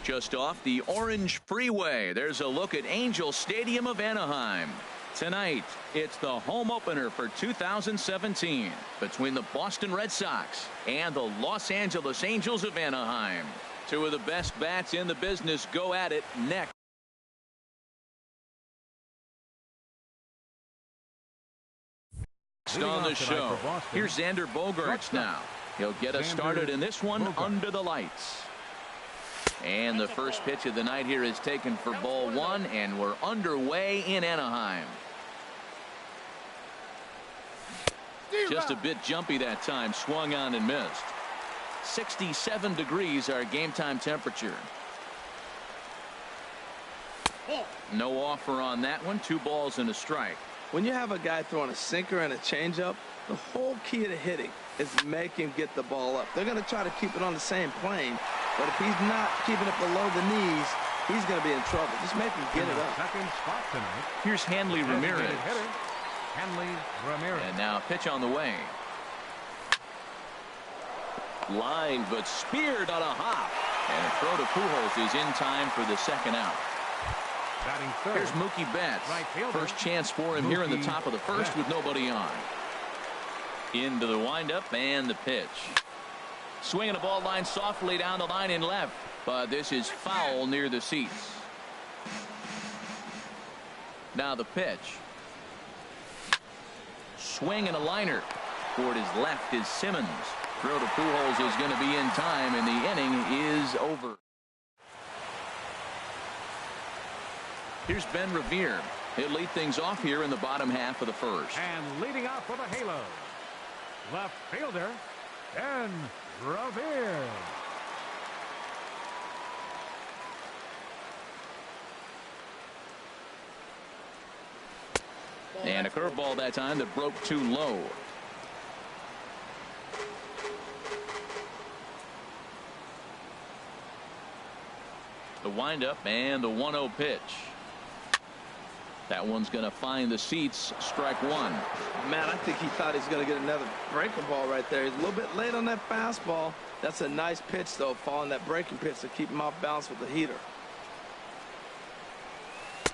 Just off the Orange Freeway, there's a look at Angel Stadium of Anaheim. Tonight, it's the home opener for 2017 between the Boston Red Sox and the Los Angeles Angels of Anaheim. Two of the best bats in the business go at it next. On the show, here's Xander Bogaerts now. He'll get us started in this one under the lights. And the first pitch of the night here is taken for ball one, and we're underway in Anaheim. Just a bit jumpy that time, swung on and missed. 67 degrees our game time temperature. No offer on that one. 2 balls and a strike. When you have a guy throwing a sinker and a changeup, the whole key to hitting is make him get the ball up. They're going to try to keep it on the same plane, but if he's not keeping it below the knees, he's going to be in trouble. Just make him get it up. Second spot tonight. Here's Hanley Ramirez. Hanley Ramirez. And now pitch on the way. Line, but speared on a hop. And a throw to Pujols is in time for the second out. Here's Mookie Betts. First chance for him here in the top of the first with nobody on. Into the windup and the pitch. Swinging a ball line softly down the line in left, but this is foul near the seats. Now the pitch. Swing and a liner. Toward his left is Simmons. Throw to Pujols is going to be in time, and the inning is over. Here's Ben Revere. He'll lead things off here in the bottom half of the first. And leading off with a halo, left fielder, Ben Revere. And a curveball that time that broke too low. The windup and the 1-0 pitch. That one's going to find the seats. Strike one. Man, I think he thought he was going to get another breaking ball right there. He's a little bit late on that fastball. That's a nice pitch, though, following that breaking pitch to keep him off balance with the heater.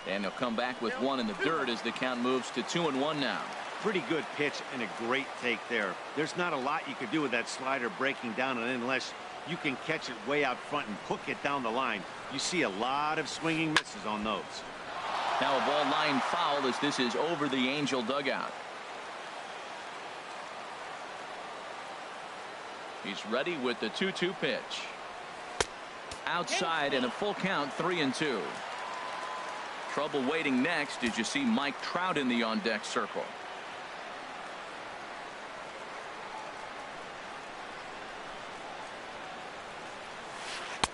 And he'll come back with one in the dirt as the count moves to 2-1 now. Pretty good pitch and a great take there. There's not a lot you can do with that slider breaking down, and unless you can catch it way out front and hook it down the line, you see a lot of swinging misses on those. Now a ball line foul as this is over the Angel dugout. He's ready with the 2-2 pitch. Outside and a full count, 3-2. Trouble waiting next as you see Mike Trout in the on-deck circle.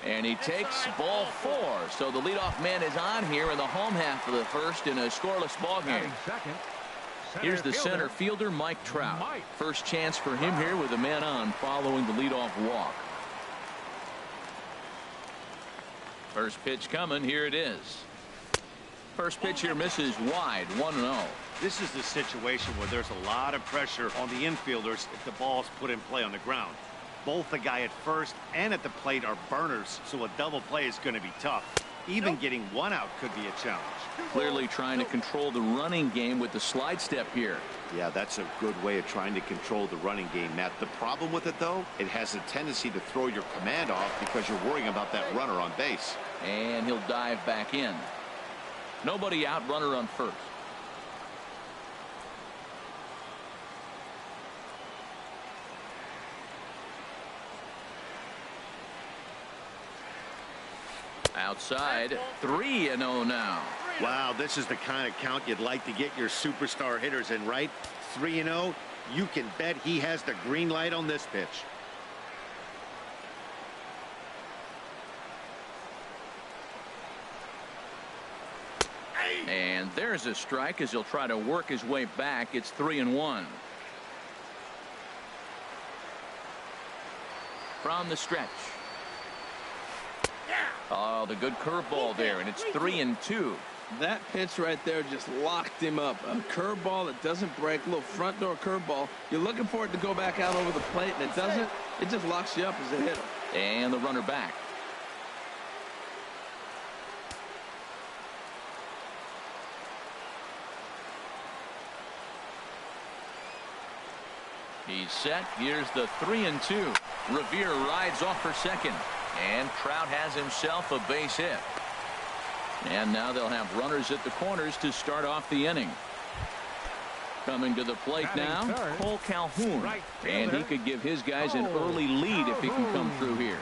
And he takes ball 4. So the leadoff man is on here in the home half of the first in a scoreless ball game. Here's the center fielder, Mike Trout. First chance for him here with a man on following the leadoff walk. First pitch coming. Here it is. First pitch here misses wide. 1-0. This is the situation where there's a lot of pressure on the infielders if the ball's put in play on the ground. Both the guy at first and at the plate are burners, so a double play is going to be tough. Even getting one out could be a challenge. Clearly trying to control the running game with the slide step here. Yeah, that's a good way of trying to control the running game, Matt. The problem with it, though, it has a tendency to throw your command off because you're worrying about that runner on base. And he'll dive back in. Nobody out, runner on first. Outside, 3-0 now. Wow, this is the kind of count you'd like to get your superstar hitters in, right? 3-0, you can bet he has the green light on this pitch. And there's a strike as he'll try to work his way back. It's 3-1. From the stretch. Oh, the good curveball there, and it's 3-2. That pitch right there just locked him up. A curveball that doesn't break, a little front door curveball. You're looking for it to go back out over the plate, and it doesn't. It just locks you up as a hitter. And the runner back. He's set. Here's the 3-2. Revere rides off for second. And Trout has himself a base hit. And now they'll have runners at the corners to start off the inning. Coming to the plate now, Cole Calhoun. And he could give his guys an early lead if he can come through here.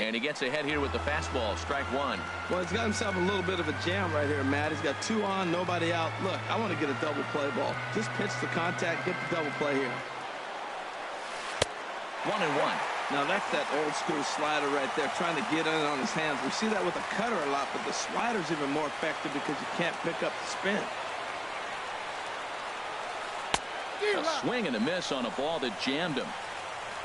And he gets ahead here with the fastball. Strike one. Well, he's got himself a little bit of a jam right here, Matt. He's got 2 on, nobody out. Look, I want to get a double play ball. Just pitch the contact, get the double play here. 1-1. Now, that's that old school slider right there, trying to get in on his hands. We see that with the cutter a lot, but the slider's even more effective because you can't pick up the spin. A swing and a miss on a ball that jammed him.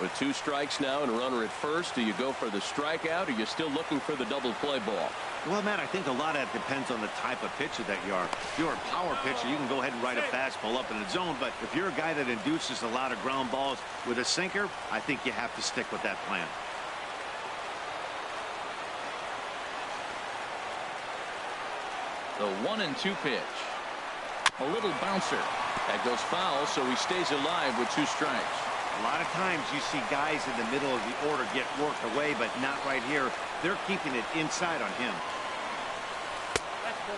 With 2 strikes now and a runner at first, do you go for the strikeout, or are you still looking for the double play ball? Well, Matt, I think a lot of that depends on the type of pitcher that you are. If you're a power pitcher, you can go ahead and ride a fastball up in the zone. But if you're a guy that induces a lot of ground balls with a sinker, I think you have to stick with that plan. The 1-2 pitch. A little bouncer. That goes foul, so he stays alive with 2 strikes. A lot of times you see guys in the middle of the order get worked away, but not right here. They're keeping it inside on him.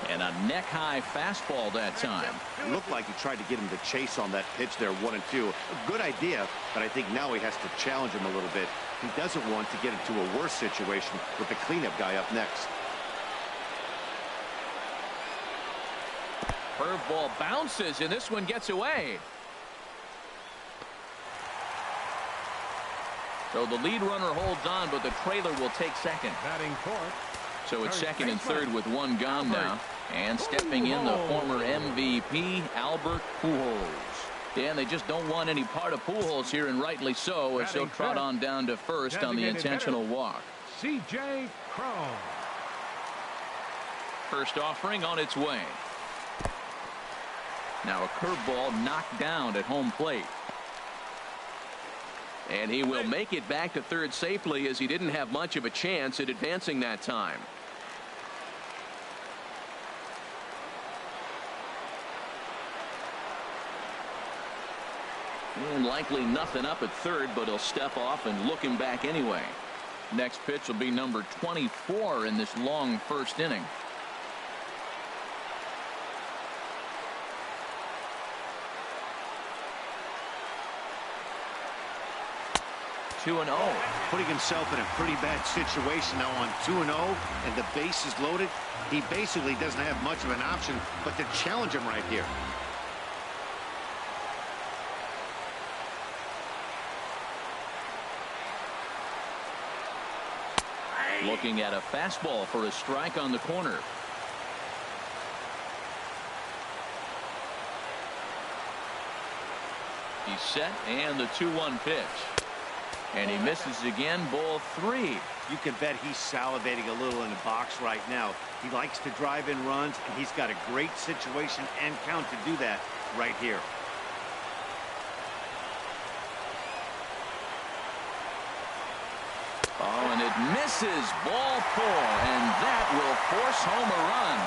And a neck-high fastball that time. It looked like he tried to get him to chase on that pitch there, 1-2. A good idea, but I think now he has to challenge him a little bit. He doesn't want to get into a worse situation with the cleanup guy up next. Curveball bounces, and this one gets away. So the lead runner holds on, but the trailer will take second. Batting fourth. So it's second and third with 1 gone now. And stepping in, the former MVP, Albert Pujols. And they just don't want any part of Pujols here, and rightly so, as he'll trot on down to first on the intentional walk. C.J. Cron. First offering on its way. Now a curveball knocked down at home plate. And he will make it back to third safely, as he didn't have much of a chance at advancing that time. And likely nothing up at third, but he'll step off and look him back anyway. Next pitch will be number 24 in this long first inning. 2-0. Putting himself in a pretty bad situation now on 2-0, and the base is loaded. He basically doesn't have much of an option but to challenge him right here. Looking at a fastball for a strike on the corner. He's set, and the 2-1 pitch. And he misses again, ball 3. You can bet he's salivating a little in the box right now. He likes to drive in runs, and he's got a great situation and count to do that right here. Oh, and it misses, ball 4, and that will force home a run.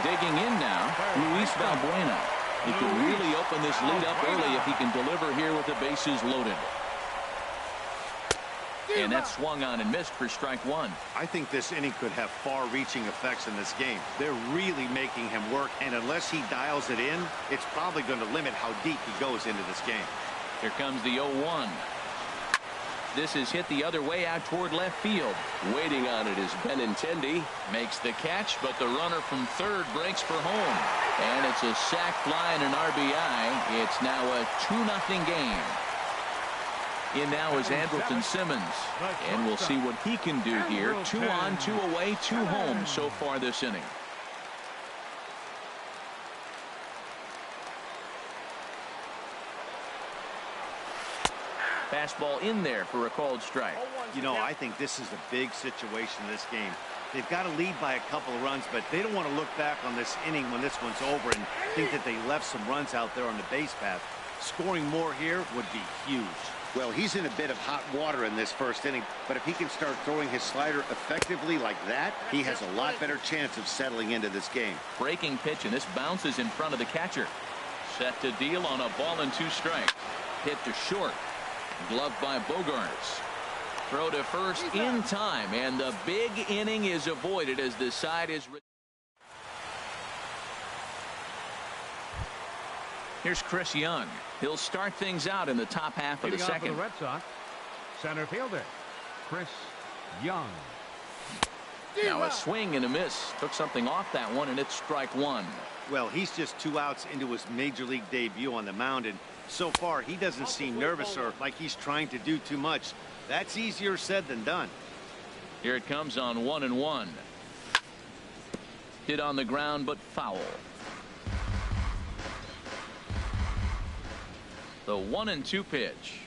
Digging in now, Luis Valbuena. He could really open this lead up early if he can deliver here with the bases loaded. And that swung on and missed for strike 1. I think this inning could have far-reaching effects in this game. They're really making him work, and unless he dials it in, it's probably going to limit how deep he goes into this game. Here comes the 0-1. This is hit the other way out toward left field. Waiting on it is Benintendi. Makes the catch, but the runner from third breaks for home. And it's a sac fly and an RBI. It's now a 2-0 game. In now is Andrelton Simmons, and we'll see what he can do here. 2 on, 2 away, 2 home so far this inning. Fastball in there for a called strike. You know, I think this is a big situation in this game. They've got to lead by a couple of runs, but they don't want to look back on this inning when this one's over and think that they left some runs out there on the base path. Scoring more here would be huge. Well, he's in a bit of hot water in this first inning, but if he can start throwing his slider effectively like that, he has a lot better chance of settling into this game. Breaking pitch, and this bounces in front of the catcher. Set to deal on a ball and 2 strikes. Hit to short. Gloved by Bogarts. Throw to first in time, and the big inning is avoided as the side is. Here's Chris Young. He'll start things out in the top half of the second. For the Red Sox, center fielder Chris Young. Now a swing and a miss. Took something off that one, and it's strike 1. Well, he's just 2 outs into his major league debut on the mound, and so far he doesn't seem nervous or like he's trying to do too much. That's easier said than done. Here it comes on 1-1. Hit on the ground, but foul. The 1-2 pitch.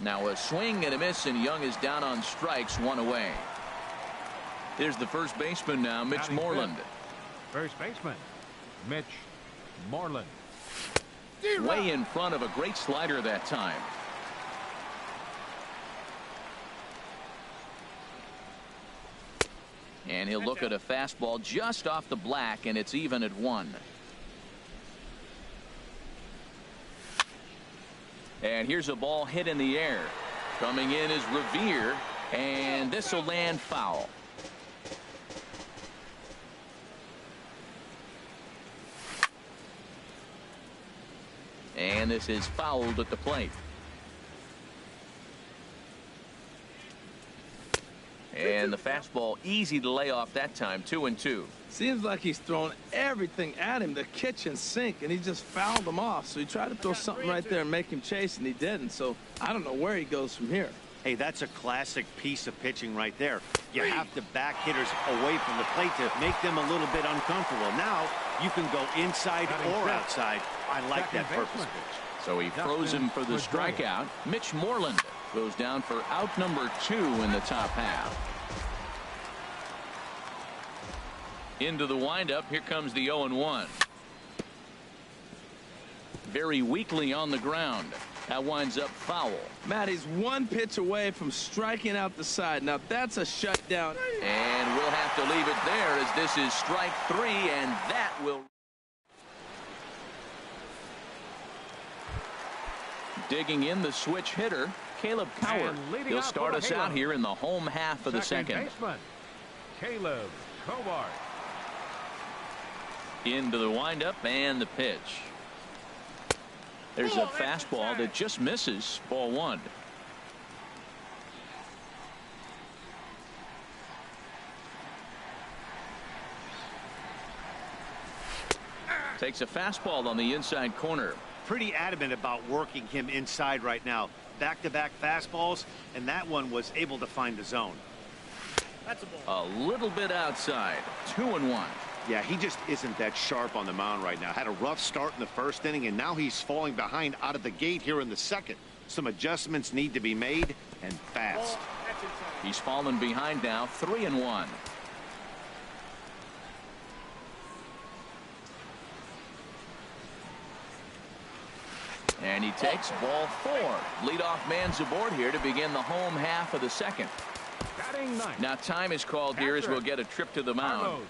Now a swing and a miss, and Young is down on strikes, 1 away. Here's the first baseman now, Mitch Moreland. First baseman, Mitch Moreland. Way in front of a great slider that time. And he'll look at a fastball just off the black, and it's even at 1. And here's a ball hit in the air. Coming in is Revere, and this will land foul. And this is fouled at the plate. And the fastball easy to lay off that time, 2-2. Seems like he's throwing everything at him, the kitchen sink, and he just fouled him off. So he tried to throw something right there and make him chase, and he didn't. So I don't know where he goes from here. Hey, that's a classic piece of pitching right there. You have to back hitters away from the plate to make them a little bit uncomfortable. Now you can go inside or outside. I like that purpose pitch. So he froze him for the strikeout. Mitch Moreland goes down for out number 2 in the top half. Into the windup. Here comes the 0-1. Very weakly on the ground. That winds up foul. Matt, he's 1 pitch away from striking out the side. Now that's a shutdown. And we'll have to leave it there as this is strike 3, and that will. Digging in the switch hitter, Caleb Coward. He'll start us out here in the home half of the second. Baseman, Caleb Coward. Into the windup and the pitch. There's a fastball that just misses. Ball 1. Takes a fastball on the inside corner. Pretty adamant about working him inside right now. Back-to-back fastballs, and that one was able to find the zone. That's a ball. A little bit outside. 2-1. Yeah, he just isn't that sharp on the mound right now. Had a rough start in the first inning, and now he's falling behind out of the gate here in the second. Some adjustments need to be made, and fast. He's fallen behind now, 3-1. And he takes ball 4. Leadoff man's aboard here to begin the home half of the second. Now time is called here as we'll get a trip to the mound.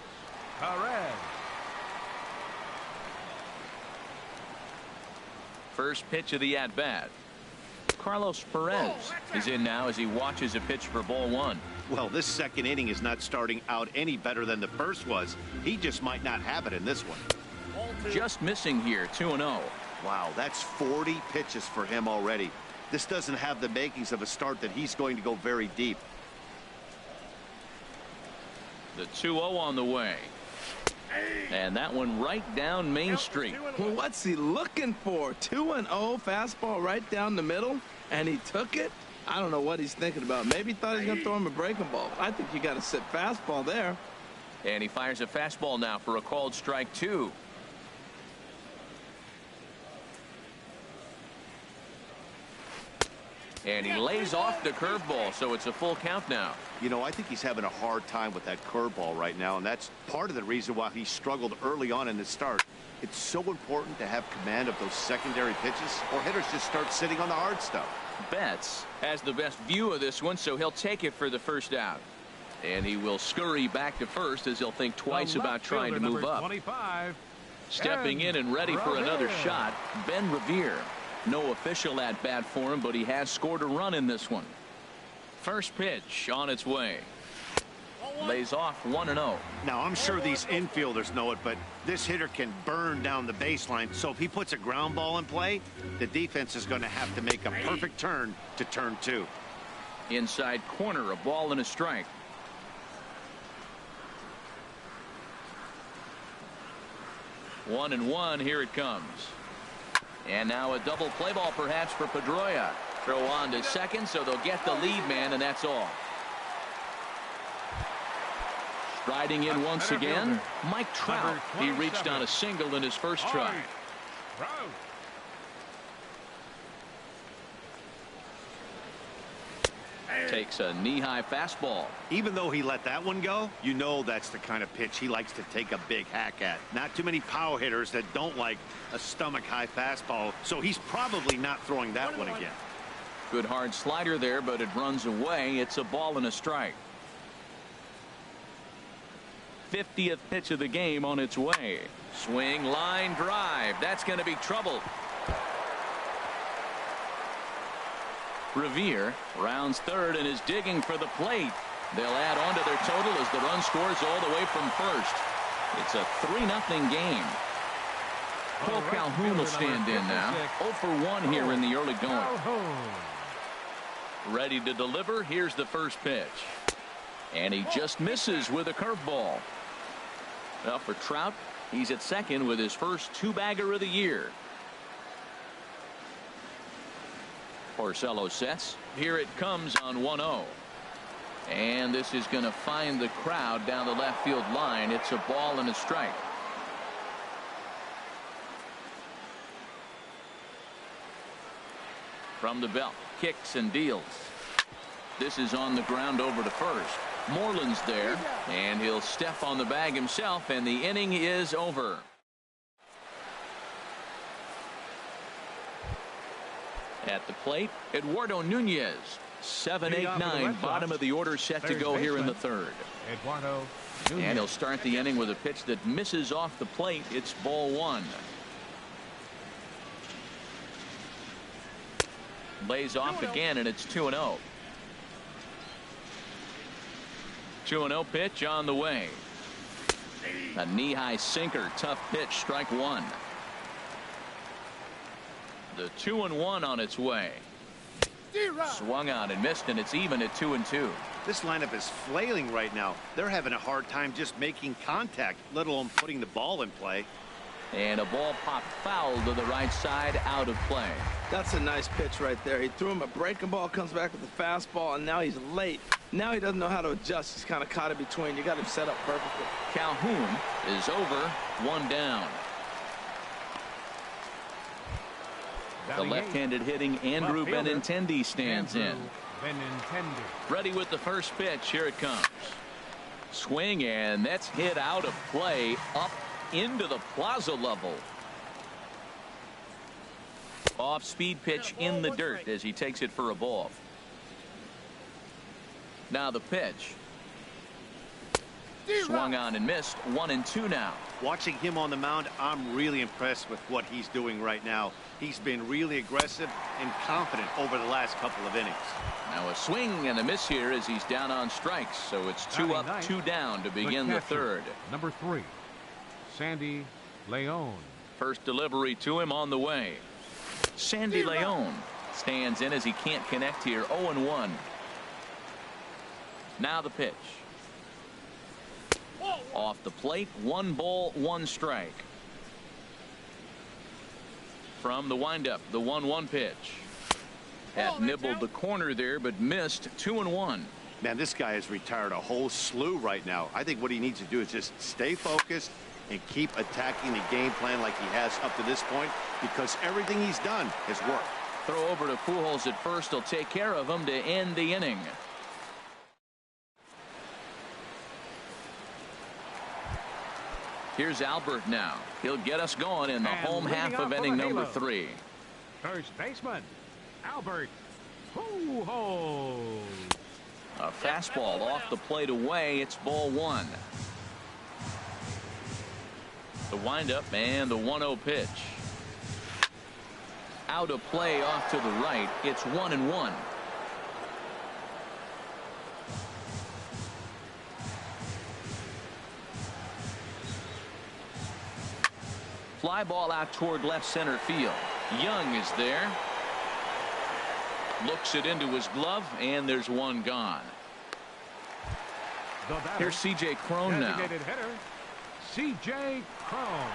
First pitch of the at-bat. Carlos Perez is in now as he watches a pitch for ball 1. Well, this second inning is not starting out any better than the first was. He just might not have it in this one. Just missing here, 2-0. Wow, that's 40 pitches for him already. This doesn't have the makings of a start that he's going to go very deep. The 2-0 on the way. And that one right down Main Street. Well, what's he looking for? 2-0 fastball right down the middle, and he took it. I don't know what he's thinking about. Maybe he thought he was going to throw him a breaking ball. I think you got to sit fastball there. And he fires a fastball now for a called strike 2. And he lays off the curveball, so it's a full count now. You know, I think he's having a hard time with that curveball right now, and that's part of the reason why he struggled early on in the start. It's so important to have command of those secondary pitches, or hitters just start sitting on the hard stuff. Betts has the best view of this one, so he'll take it for the first out. And he will scurry back to first as he'll think twice about trying to move up. 25, Stepping in and ready for another shot, Ben Revere. No official at bat for him, but he has scored a run in this one. First pitch on its way. Lays off 1-0. Now, I'm sure these infielders know it, but this hitter can burn down the baseline. So if he puts a ground ball in play, the defense is going to have to make a perfect turn to turn 2. Inside corner, a ball and a strike. One and one, here it comes. And now a double play ball perhaps for Pedroia. Throw on to second, so they'll get the lead man, and that's all. Striding in once again, Mike Trout. He reached on a single in his first try. Takes a knee-high fastball. Even though he let that one go, you know that's the kind of pitch he likes to take a big hack at. Not too many power hitters that don't like a stomach-high fastball, so he's probably not throwing that one again. Good hard slider there, but it runs away. It's a ball and a strike. 50th pitch of the game on its way. Swing, line, drive. That's going to be trouble. Revere rounds third and is digging for the plate. They'll add on to their total as the run scores all the way from first. It's a 3-0 game. Cole Calhoun will stand in now. 0 for 1 here in the early going. Ready to deliver. Here's the first pitch. And he just misses with a curveball. Well, for Trout, he's at second with his first 2-bagger of the year. Porcello sets. Here it comes on 1-0. And this is going to find the crowd down the left field line. It's a ball and a strike. From the belt, kicks and deals. This is on the ground over to first. Moreland's there, and he'll step on the bag himself, and the inning is over. At the plate, Eduardo Nunez. 7-8-9, bottom of the order set to go here in the third. Eduardo Nunez. And he'll start the inning with a pitch that misses off the plate. It's ball 1. Lays off again, and it's 2-0. 2-0 pitch on the way. A knee-high sinker, tough pitch, strike 1. The 2-1 on its way. Swung on and missed, and it's even at 2-2. This lineup is flailing right now. They're having a hard time just making contact, let alone putting the ball in play. And a ball popped foul to the right side, out of play. That's a nice pitch right there. He threw him a breaking ball, comes back with a fastball, and now he's late. Now he doesn't know how to adjust. He's kind of caught in between. You got him set up perfectly. Calhoun is over, 1 down. The left-handed hitting Andrew Benintendi stands in. Ready with the first pitch. Here it comes. Swing, and that's hit out of play up into the plaza level. Off-speed pitch in the dirt as he takes it for a ball. Now the pitch. Swung on and missed. 1-2 now. Watching him on the mound, I'm really impressed with what he's doing right now. He's been really aggressive and confident over the last couple of innings. Now a swing and a miss here as he's down on strikes. So it's 2 up, 2 down to begin the third. Number 3, Sandy Leon. First delivery to him on the way. Sandy Leon stands in as he can't connect here. 0-1. Now the pitch. Off the plate, 1 ball, 1 strike. From the windup, the 1-1 pitch. Had nibbled the corner there, but missed. 2-1. Man, this guy has retired a whole slew right now. I think what he needs to do is just stay focused and keep attacking the game plan like he has up to this point, because everything he's done has worked. Throw over to Pujols at first. He'll take care of him to end the inning. Here's Albert now. He'll get us going in the home half of inning number 3. First baseman, Albert Pujols. A fastball off the plate away. It's ball 1. The windup and the 1-0 pitch. Out of play off to the right. It's 1-1. Fly ball out toward left center field. Young is there. Looks it into his glove, and there's one gone. Here's C.J. Cron now. Designated hitter, C.J. Cron.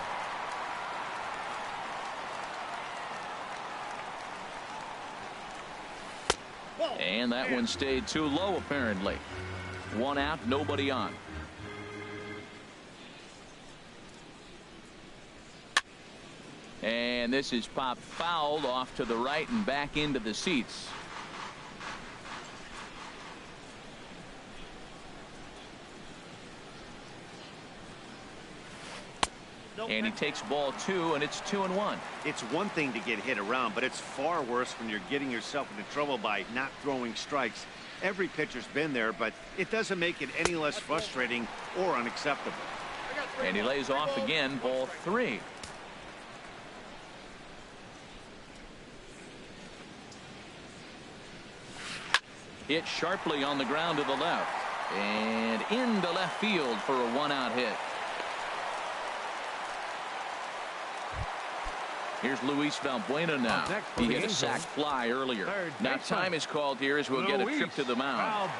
And that one stayed too low, apparently. 1 out, nobody on. And this is popped foul off to the right and back into the seats. And he takes ball 2, and it's 2-1. It's one thing to get hit around, but it's far worse when you're getting yourself into trouble by not throwing strikes. Every pitcher's been there, but it doesn't make it any less frustrating or unacceptable. And he lays off again, ball 3. Hit sharply on the ground to the left and into left field for a 1-out hit. Here's Luis Valbuena now. He hit a sac fly earlier. Now time is called here as we'll get a trip to the mound.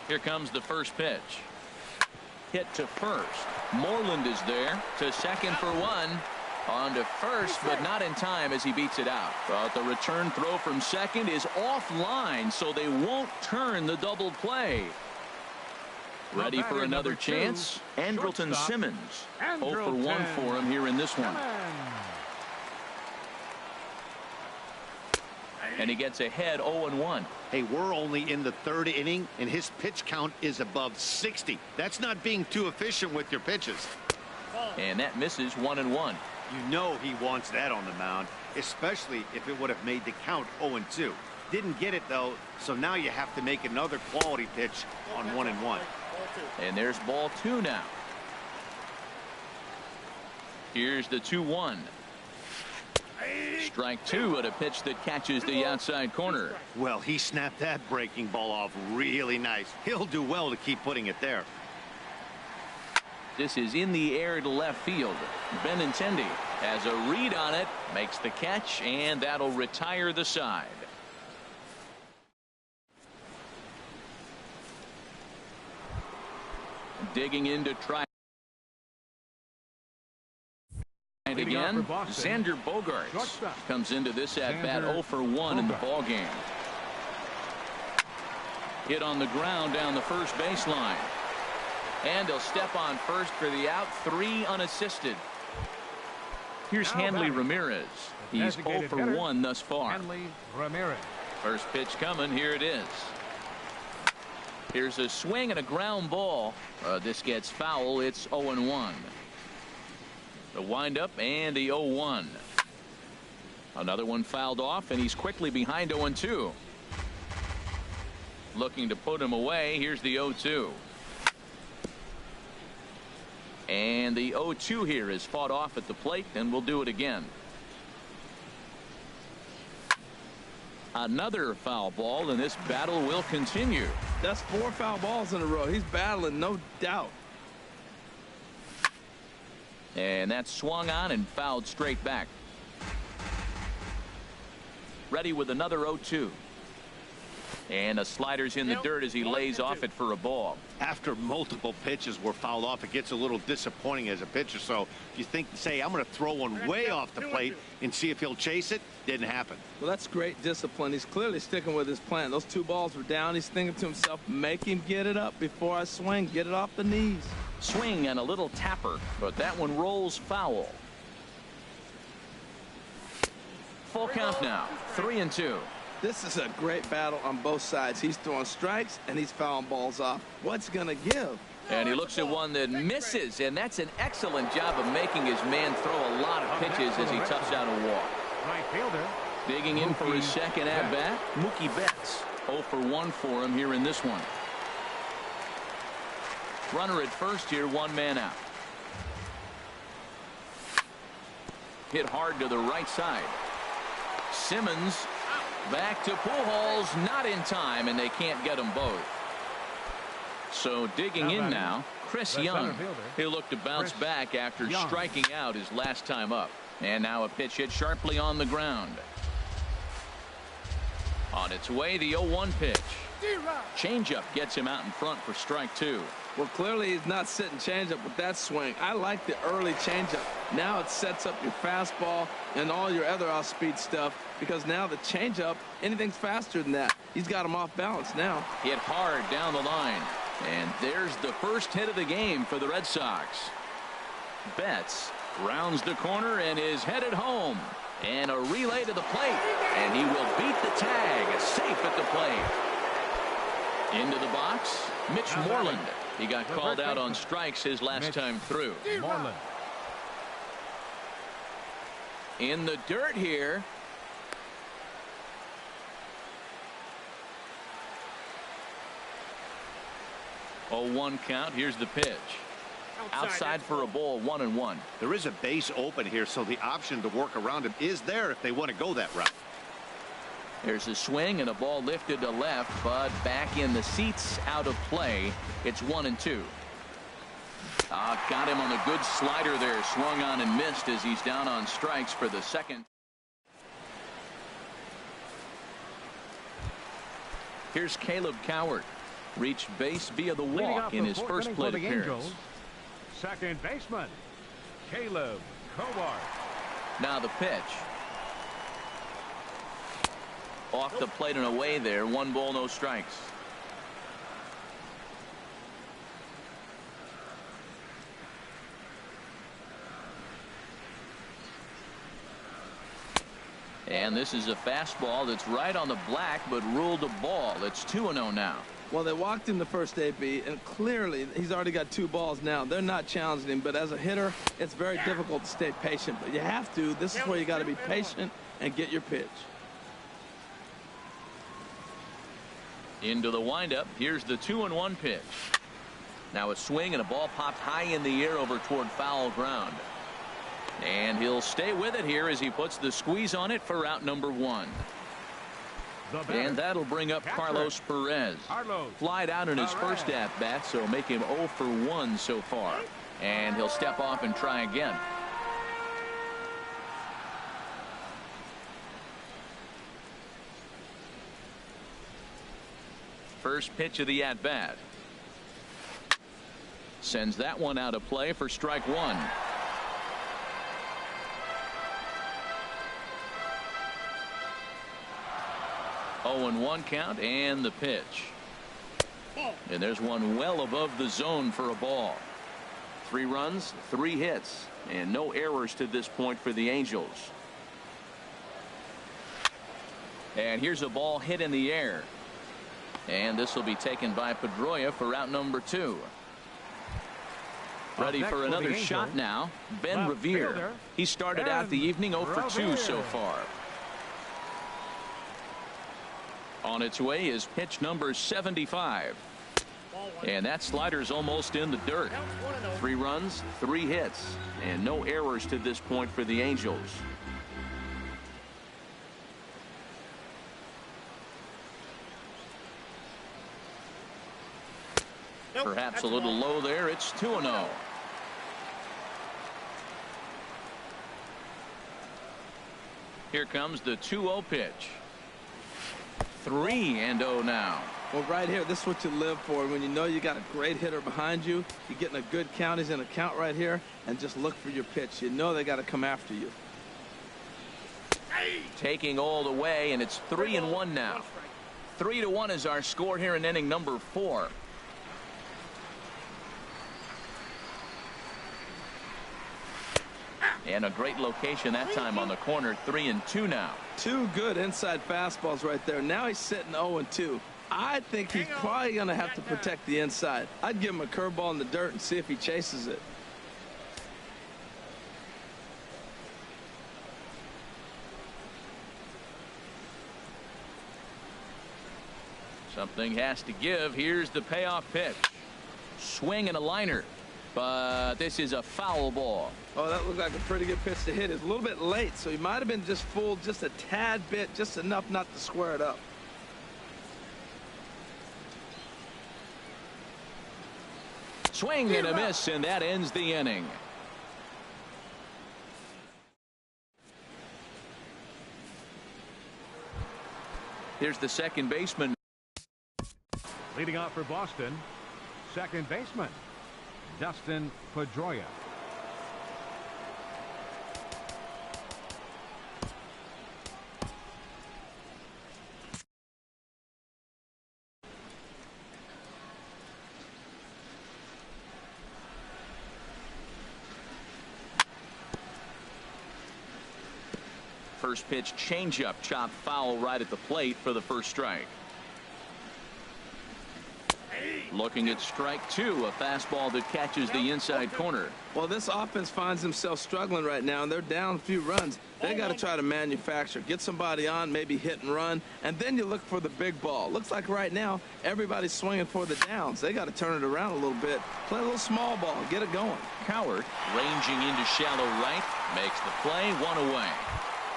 Here comes the first pitch. Hit to first. Moreland is there to second for 1. On to first, but not in time as he beats it out. But the return throw from second is offline, so they won't turn the double play. Ready for another chance? Andrelton Simmons. 0 for 1 for him here in this one. And he gets ahead 0-1. Hey, we're only in the 3rd inning, and his pitch count is above 60. That's not being too efficient with your pitches. And that misses 1-1. You know he wants that on the mound, especially if it would have made the count 0-2. Didn't get it, though, so now you have to make another quality pitch on 1-1. And there's ball 2 now. Here's the 2-1. Strike 2 at a pitch that catches the outside corner. Well, he snapped that breaking ball off really nice. He'll do well to keep putting it there. This is in the air to left field. Benintendi has a read on it, makes the catch, and that'll retire the side. Digging in to try again. Xander Bogaerts comes into this at bat 0 for 1 in the ball game. Hit on the ground down the first baseline. And he'll step on first for the out. 3 unassisted. Here's Hanley Ramirez. He's 0 for 1 thus far. Hanley Ramirez. First pitch coming. Here it is. Here's a swing and a ground ball. This gets foul. It's 0-1. The windup and the 0-1. Another one fouled off, and he's quickly behind 0-2. Looking to put him away. Here's the 0-2. And the 0-2 here is fought off at the plate, and we'll do it again. Another foul ball, and this battle will continue. That's 4 foul balls in a row. He's battling, no doubt. And that's swung on and fouled straight back. Ready with another 0-2. And a slider's in the dirt as he lays off it for a ball. After multiple pitches were fouled off, it gets a little disappointing as a pitcher. So if you think, say, I'm going to throw one way off the plate and see if he'll chase it, didn't happen. Well, that's great discipline. He's clearly sticking with his plan. Those 2 balls were down. He's thinking to himself, make him get it up before I swing. Get it off the knees. Swing and a little tapper, but that one rolls foul. Full count now, 3-2. This is a great battle on both sides. He's throwing strikes and he's fouling balls off. What's going to give? And he looks at one that misses, and that's an excellent job of making his man throw a lot of pitches as he toughs out a walk. Right fielder. Digging in for his second at-bat, Mookie Betts. 0 for 1 for him here in this one. Runner at first here, one man out. Hit hard to the right side. Simmons back to Pujols, not in time, and they can't get them both. So digging in now, Chris Young. He'll look to bounce back after striking out his last time up. And now a pitch hit sharply on the ground. On its way, the 0-1 pitch. Changeup gets him out in front for strike 2. Well, clearly he's not sitting changeup with that swing. I like the early changeup. Now it sets up your fastball and all your other off-speed stuff, because now the changeup, anything's faster than that. He's got him off balance now. Hit hard down the line. And there's the first hit of the game for the Red Sox. Betts rounds the corner and is headed home. And a relay to the plate. And he will beat the tag. Safe at the plate. Into the box, Mitch Moreland. He got called out on strikes his last time through. Moreland. In the dirt here. Oh, 1 count. Here's the pitch. Outside for a ball, 1-1. There is a base open here, so the option to work around him is there if they want to go that route. There's a swing and a ball lifted to left, but back in the seats, out of play. It's 1-2. Got him on a good slider there. Swung on and missed as he's down on strikes for the second. Here's Caleb Coward. Reached base via the walk in his first plate appearance. Second baseman, Caleb Coward. Now the pitch. Off the plate and away there. 1 ball, no strikes. And this is a fastball that's right on the black, but ruled a ball. It's 2-0 now. Well, they walked him the first AB, and clearly he's already got 2 balls now. They're not challenging him, but as a hitter, it's very difficult to stay patient. But you have to. This is where you got to be patient and get your pitch. Into the windup. Here's the 2-1 pitch. Now a swing and a ball popped high in the air over toward foul ground. And he'll stay with it here as he puts the squeeze on it for out number 1. And that'll bring up Carlos Perez. Flied out in his first at-bat, so make him 0 for 1 so far. And he'll step off and try again. First pitch of the at-bat. Sends that one out of play for strike 1. Oh, and 1 count, and the pitch. And there's one well above the zone for a ball. 3 runs, 3 hits, and no errors to this point for the Angels. And here's a ball hit in the air. And this will be taken by Pedroia for out number 2. Ready for another shot now. Ben Revere. He started out the evening 0 for 2 so far. On its way is pitch number 75. And that slider's almost in the dirt. 3 runs, 3 hits, and no errors to this point for the Angels. Perhaps a little low there. It's 2-0. Here comes the 2-0 pitch. 3-0 now. Well, right here, this is what you live for. When you know you got a great hitter behind you, you're getting a good count. He's in a count right here, and just look for your pitch. You know they got to come after you. Taking all the way, and it's 3-1 now. 3-1 is our score here in inning number 4. And a great location that time on the corner. 3-2 now. Two good inside fastballs right there. Now he's sitting 0-2. I think he's probably going to have to protect the inside. I'd give him a curveball in the dirt and see if he chases it. Something has to give. Here's the payoff pitch. Swing and a liner. But this is a foul ball. Oh, that looked like a pretty good pitch to hit. It's a little bit late, so he might have been just fooled just a tad bit, just enough not to square it up. Swing and a miss, and that ends the inning. Here's the second baseman. Leading off for Boston, second baseman, Dustin Pedroia. First pitch changeup, chopped foul right at the plate for the first strike. Looking at strike two, a fastball that catches the inside corner. Well, this offense finds themselves struggling right now, and they're down a few runs. They got to try to manufacture, get somebody on, maybe hit and run, and then you look for the big ball. Looks like right now everybody's swinging for the downs. They got to turn it around a little bit, play a little small ball, get it going. Coward ranging into shallow right, makes the play, one away.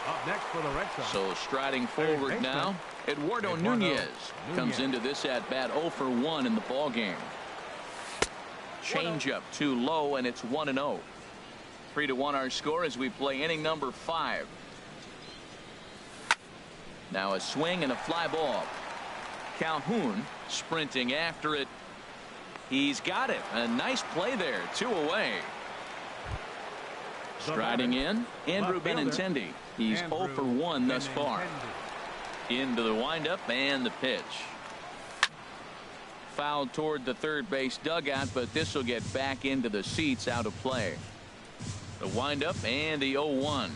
Up next for the Red Sox. So striding forward now, Eduardo Nunez comes into this at bat 0 for 1 in the ball game. Changeup too low, and it's 1-0. 3-1 our score as we play inning number 5. Now a swing and a fly ball. Calhoun sprinting after it. He's got it. A nice play there. 2 away. Striding in, Andrew Benintendi. He's 0 for 1 thus far. Into the windup and the pitch. Fouled toward the third base dugout, but this will get back into the seats, out of play. The windup and the 0-1.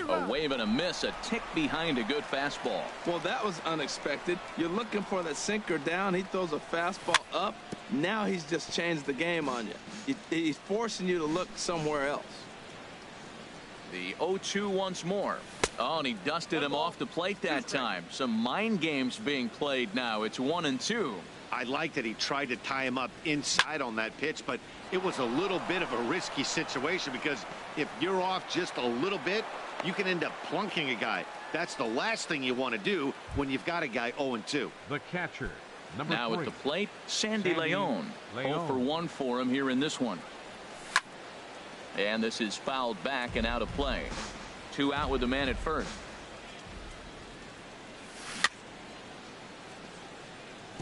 A wave and a miss, a tick behind a good fastball. Well, that was unexpected. You're looking for that sinker down. He throws a fastball up. Now he's just changed the game on you. He's forcing you to look somewhere else. The 0-2 once more. Oh, and he dusted him off the plate that time. Some mind games being played now. It's 1-2. I like that he tried to tie him up inside on that pitch, but it was a little bit of a risky situation because if you're off just a little bit, you can end up plunking a guy. That's the last thing you want to do when you've got a guy 0-2. The catcher, number now 3. at the plate, Sandy Leon. 0 for 1 for him here in this one. And this is fouled back and out of play. 2 out with the man at first.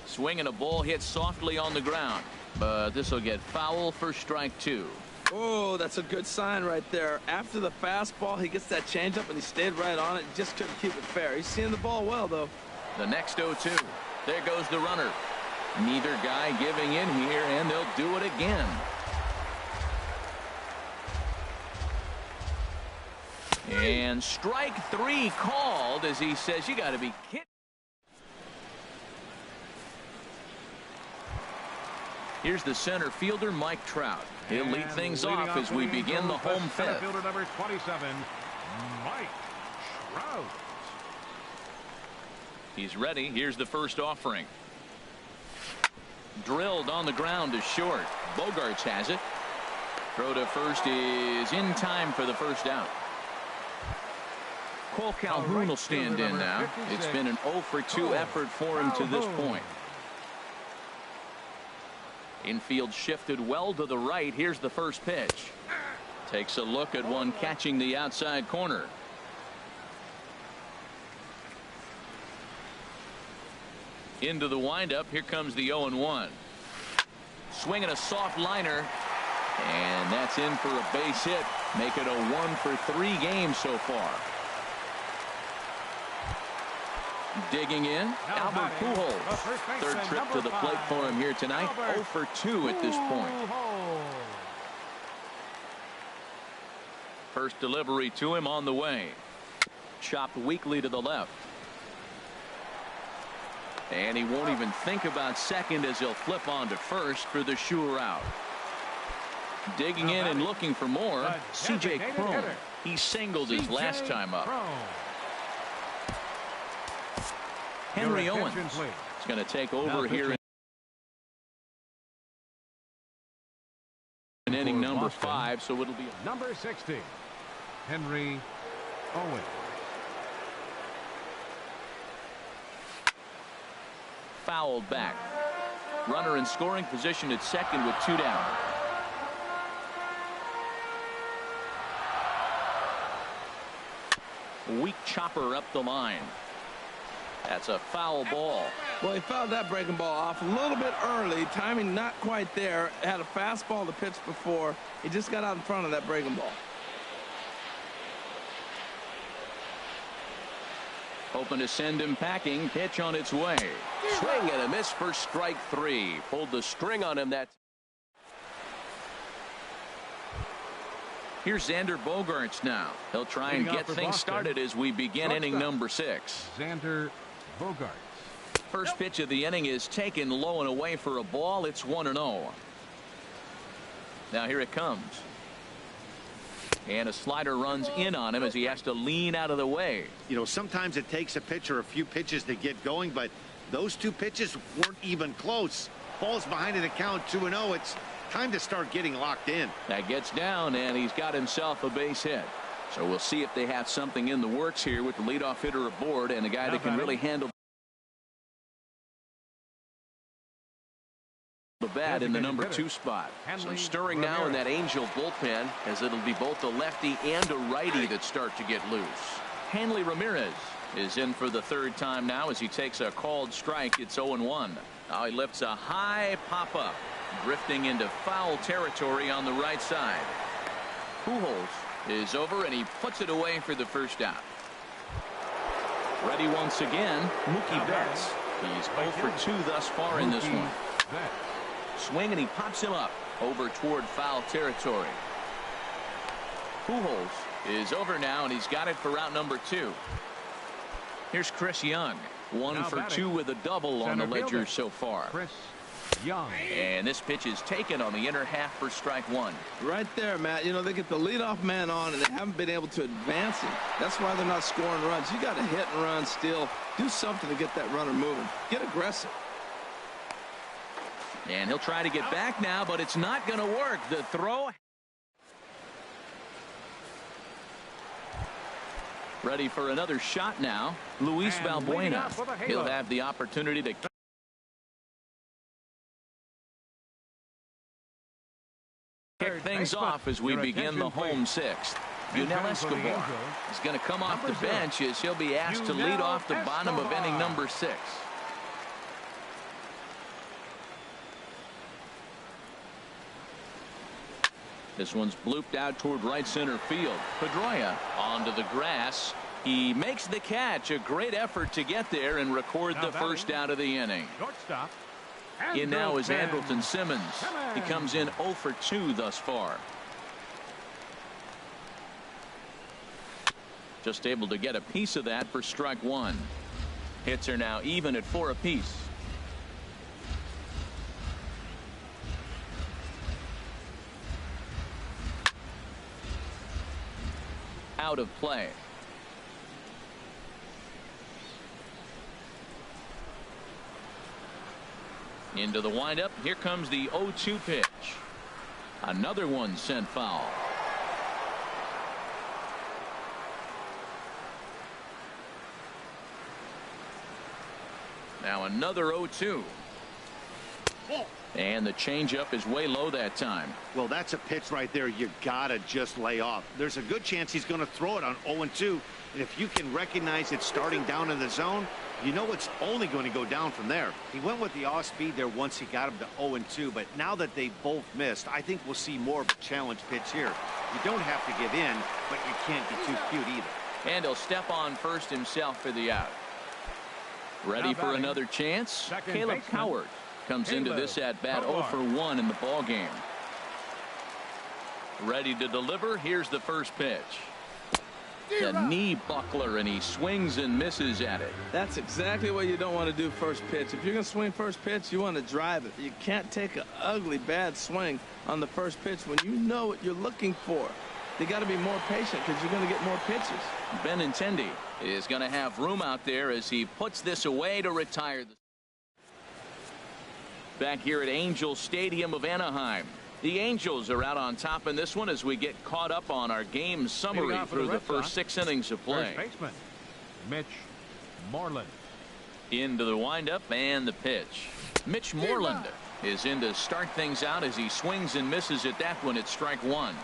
Swing and a ball hit softly on the ground, but this will get foul for strike 2. Oh, that's a good sign right there. After the fastball, he gets that changeup and he stayed right on it. Just couldn't keep it fair. He's seeing the ball well, though. The next 0-2. There goes the runner. Neither guy giving in here, and they'll do it again. And strike 3 called as he says, you got to be kidding. Here's the center fielder, Mike Trout. He'll lead things off as we begin the home fifth. Center fielder number 27, Mike Trout. He's ready. Here's the first offering. Drilled on the ground to short. Bogarts has it. Throw to first is in time for the first out. Cole Calhoun will stand in now. It's been an 0 for 2 effort for him to this point. Infield shifted well to the right. Here's the first pitch. Takes a look at one catching the outside corner. Into the windup. Here comes the 0-1. Swinging a soft liner. And that's in for a base hit. Make it a 1 for 3 game so far. Digging in, Albert Pujols. Third trip to the plate for him here tonight. 0 for 2 at this point. First delivery to him on the way. chopped weakly to the left. And he won't even think about second as he'll flip on to first for the sure out. Digging in and looking for more, C.J. Cron. He singled his last time up. Henry Owens is going to take over here in inning number 5, so it'll be number 60, Henry Owens. Fouled back. Runner in scoring position at second with 2 down. Weak chopper up the line. That's a foul ball. Well, he fouled that breaking ball off a little bit early. Timing not quite there. Had a fastball to pitch before. He just got out in front of that breaking ball. Hoping to send him packing. Pitch on its way. Swing and a miss for strike 3. Pulled the string on him that. Here's Xander Bogaerts now. He'll try and get things started as we begin inning number 6. Xander Bogaerts. First pitch of the inning is taken low and away for a ball. It's 1-0. Now here it comes. And a slider runs in on him as he has to lean out of the way. You know, sometimes it takes a pitcher a few pitches to get going, but those 2 pitches weren't even close. Ball's behind in the count, 2-0. It's time to start getting locked in. That gets down, and he's got himself a base hit. So we'll see if they have something in the works here with the leadoff hitter aboard and a guy that can really handle the bat in the number 2 spot. Some stirring now in that Angel bullpen, as it'll be both a lefty and a righty that start to get loose. Hanley Ramirez is in for the 3rd time now as he takes a called strike. It's 0-1. Now he lifts a high pop-up, drifting into foul territory on the right side. Pujols is over, and he puts it away for the first out. Ready once again, Mookie Betts. He's 0 for 2 thus far in this one. Swing, and he pops him up over toward foul territory. Pujols is over now, and he's got it for out number 2. Here's Chris Young. 1 for 2 with a double on the ledger so far. Chris Young. And this pitch is taken on the inner half for strike 1. Right there, Matt. You know, they get the leadoff man on, and they haven't been able to advance him. That's why they're not scoring runs. You got to hit and run still. Do something to get that runner moving. Get aggressive. And he'll try to get back now, but it's not going to work. The throw. Ready for another shot now. Luis Valbuena. He'll have the opportunity to kick things off as we begin the home 6th. Yunel Escobar is going to come off the bench as he'll be asked to lead off the bottom of inning number 6. This one's blooped out toward right center field. Pedroia onto the grass. He makes the catch. A great effort to get there and record the first out of the inning. Shortstop. In now is Andrelton Simmons. He comes in 0 for 2 thus far. Just able to get a piece of that for strike 1. Hits are now even at 4 apiece. Out of play. Into the windup. Here comes the 0-2 pitch. Another one sent foul. Now another 0-2. And the changeup is way low that time. Well, that's a pitch right there you gotta just lay off. There's a good chance he's going to throw it on 0-2, and if you can recognize it starting down in the zone, you know it's only going to go down from there. He went with the off speed there once he got him to 0-2, but now that they both missed, I think we'll see more of a challenge pitch here. You don't have to give in, but you can't get too cute either. And he'll step on first himself for the out. Ready for another chance? Caleb Cowart comes into this at bat 0 for 1 in the ball game. Ready to deliver. Here's the first pitch. a knee buckler, and he swings and misses at it. That's exactly what you don't want to do first pitch. If you're going to swing first pitch, you want to drive it. You can't take an ugly, bad swing on the first pitch when you know what you're looking for. You got to be more patient because you're going to get more pitches. Benintendi is going to have room out there as he puts this away to retire. Back here at Angel Stadium of Anaheim. The Angels are out on top in this one as we get caught up on our game summary through the first 6 innings of play. First baseman, Mitch Moreland. Into the windup and the pitch. Mitch Moreland is in to start things out as he swings and misses at that one at strike 1.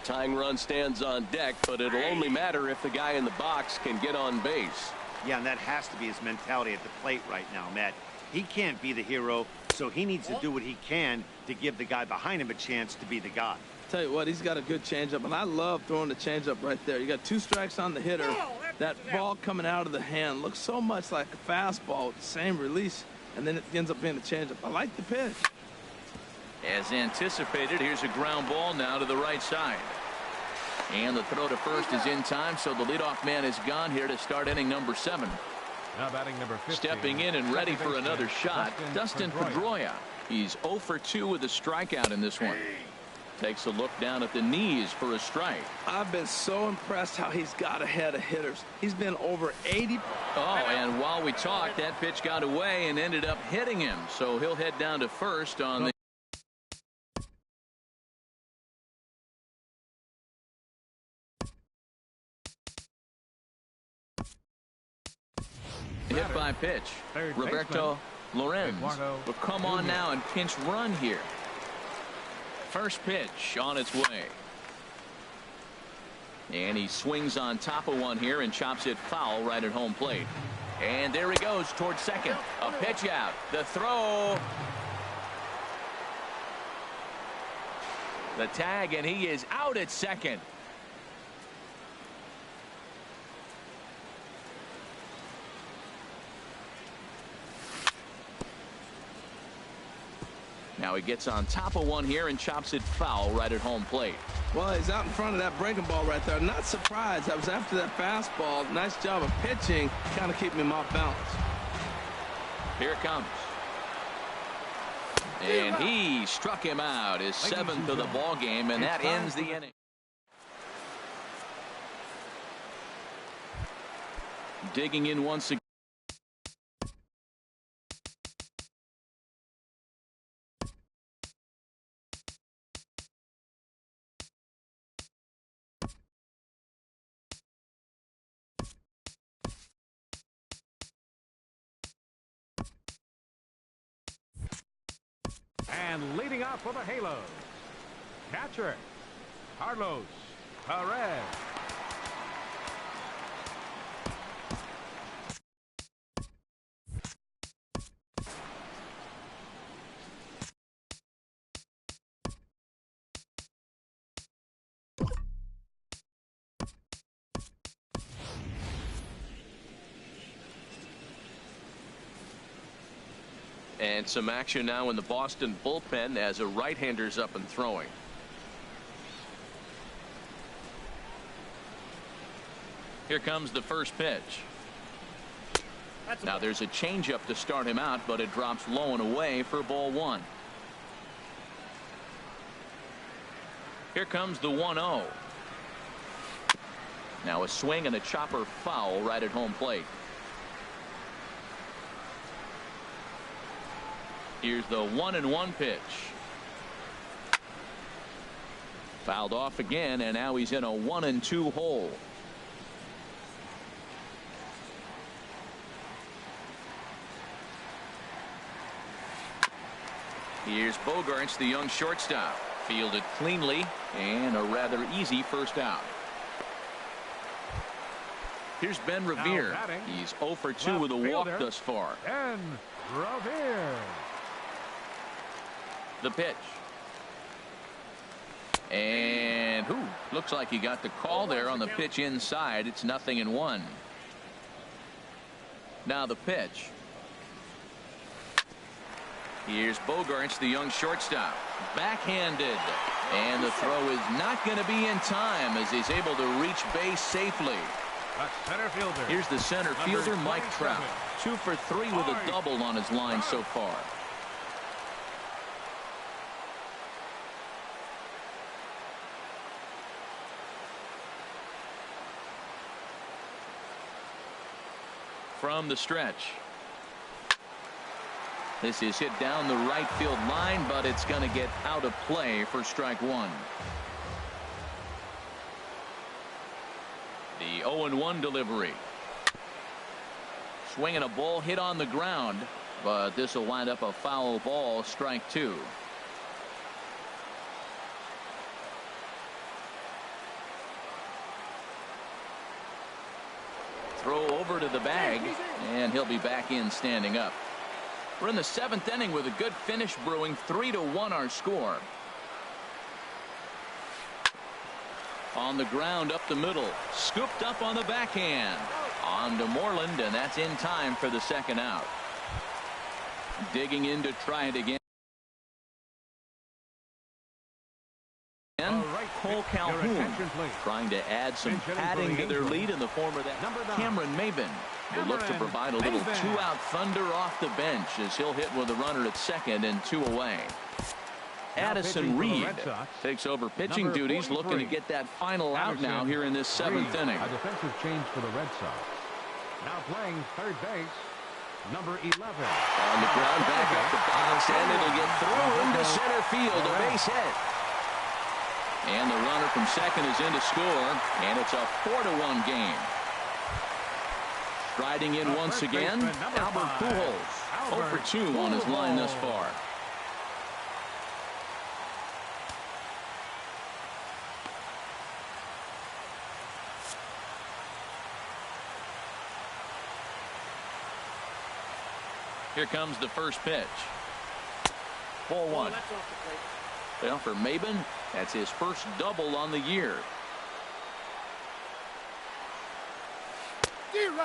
Tying run stands on deck, but it'll only matter if the guy in the box can get on base. Yeah, and that has to be his mentality at the plate right now, Matt. He can't be the hero, so he needs to do what he can to give the guy behind him a chance to be the guy. Tell you what, he's got a good changeup, and I love throwing the changeup right there. You got 2 strikes on the hitter. That ball coming out of the hand looks so much like a fastball with the same release, and then it ends up being a changeup. I like the pitch. As anticipated, here's a ground ball now to the right side. And the throw to first is in time, so the leadoff man is gone here to start inning number 7. Now batting number 15. Stepping in and ready for another shot, Dustin Pedroia. He's 0 for 2 with a strikeout in this one. Takes a look down at the knees for a strike. I've been so impressed how he's got ahead of hitters. He's been over 80. Oh, and while we talked, that pitch got away and ended up hitting him. So he'll head down to first on the hit by pitch. Roberto Lorenz will come on now and pinch run here. First pitch on its way. And he swings on top of one here and chops it foul right at home plate. And there he goes towards second. A pitch out. The throw. The tag, and he is out at second. Now he gets on top of one here and chops it foul right at home plate. Well, he's out in front of that breaking ball right there. Not surprised. I was after that fastball. Nice job of pitching, kind of keeping him off balance. Here it comes. And he struck him out, his 7th of the ball game, and that ends the inning. Digging in once again. And leading off for the Halos, catcher Carlos Perez. And some action now in the Boston bullpen as a right-hander's up and throwing. Here comes the first pitch. Now there's a changeup to start him out, but it drops low and away for ball 1. Here comes the 1-0. Now a swing and a chopper foul right at home plate. Here's the 1-1 pitch. Fouled off again, and now he's in a 1-2 hole. Here's Bogaerts, the young shortstop. Fielded cleanly, and a rather easy first out. Here's Ben Revere. He's 0 for 2 with a walk thus far. Ben Revere. The pitch. And looks like he got the call there on the pitch inside. It's 0-1. Now the pitch. Here's Bogarts, the young shortstop. Backhanded. And the throw is not going to be in time as he's able to reach base safely. Center fielder. Here's the center fielder, Mike Trout. 2 for 3 with a double on his line so far. From the stretch. This is hit down the right field line, but it's going to get out of play for strike one. The 0-1 delivery. Swinging a ball hit on the ground, but this will wind up a foul ball, strike two. Throw over to the bag, and he'll be back in standing up. We're in the 7th inning with a good finish brewing. 3-1 our score. On the ground up the middle. Scooped up on the backhand. On to Moreland, and that's in time for the second out. Digging in to try it again. Cole Calhoun trying to add some padding to their lead in the form of that. Cameron Maben will look to provide a little two-out thunder off the bench as he'll hit with a runner at second and 2 away. Addison Reed takes over pitching duties, looking to get that final out now here in this 7th inning. A defensive change for the Red Sox. Now playing third base, number 11. On the ground, back up the box, and it'll get through into center field, a base hit. And the runner from second is in to score, and it's a 4-1 game. Striding in once again, Albert Pujols. 0 for 2 on his line thus far. Here comes the first pitch. Ball one. Well, for Maben, that's his first double on the year.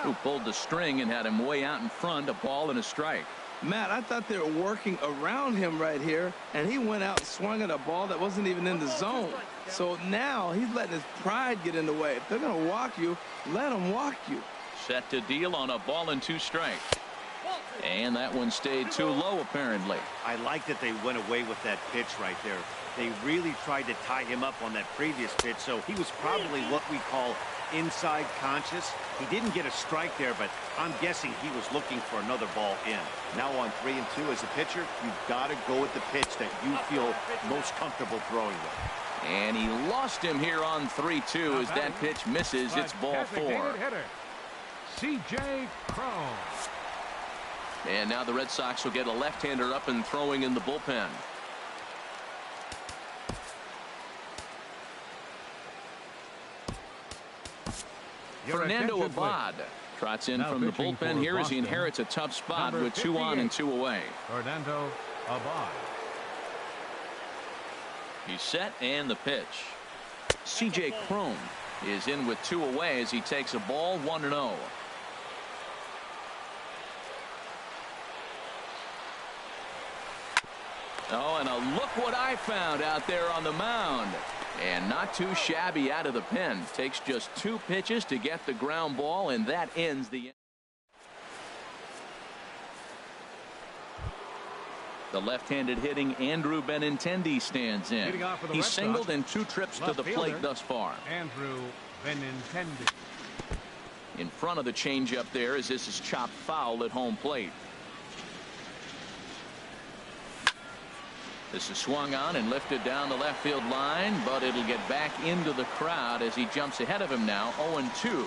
Who pulled the string and had him way out in front, a ball and a strike. Matt, I thought they were working around him right here, and he went out and swung at a ball that wasn't even in the zone. So now he's letting his pride get in the way. If they're going to walk you, let them walk you. Set to deal on a ball and 2 strikes. And that one stayed too low, apparently. I like that they went away with that pitch right there. They really tried to tie him up on that previous pitch, so he was probably what we call inside conscious. He didn't get a strike there, but I'm guessing he was looking for another ball in. Now on 3-2 as a pitcher, you've got to go with the pitch that you feel most comfortable throwing with. And he lost him here on 3-2 as that pitch misses. It's ball 4. C.J. Cron. And now the Red Sox will get a left-hander up and throwing in the bullpen. Fernando Abad trots in from the bullpen here as he inherits a tough spot with 2 on and 2 away. Fernando Abad. He's set and the pitch. C.J. Cron is in with 2 away as he takes a ball 1-0. Oh, and look what I found out there on the mound. And not too shabby out of the pen. Takes just 2 pitches to get the ground ball, and that ends the. The left-handed hitting Andrew Benintendi stands in. He's singled in 2 trips to the plate thus far. Andrew Benintendi. In front of the changeup there as this is chopped foul at home plate. This is swung on and lifted down the left field line, but it'll get back into the crowd as he jumps ahead of him now. 0-2.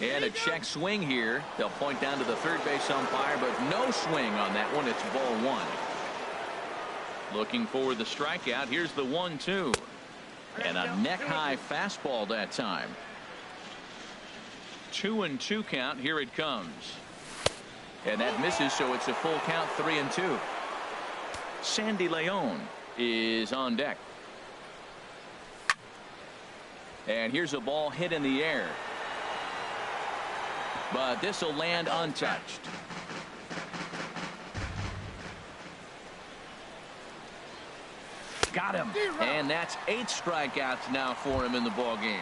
And a check swing here. They'll point down to the third base umpire, but no swing on that one. It's ball 1. Looking for the strikeout. Here's the 1-2. And a neck-high fastball that time. 2-2 count. Here it comes. And that misses, so it's a full count, 3-2. Sandy Leon is on deck. And here's a ball hit in the air. but this will land untouched. Got him. And that's 8 strikeouts now for him in the ballgame.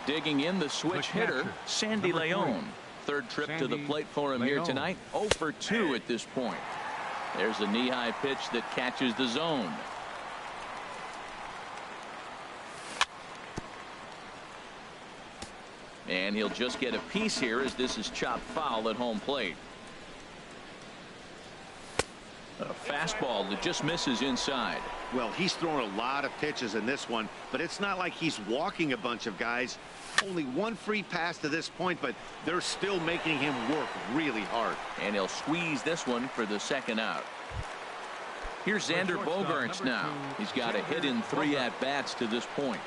Digging in the switch hitter, Sandy Leon. Third trip to the plate for him here tonight. 0 for 2 at this point. There's a knee-high pitch that catches the zone. And he'll just get a piece here as this is chopped foul at home plate. A fastball that just misses inside. Well, he's thrown a lot of pitches in this one, but it's not like he's walking a bunch of guys. Only 1 free pass to this point, but they're still making him work really hard. And he'll squeeze this one for the second out. Here's Xander Bogaerts now. He's got a hit in 3 at-bats to this point.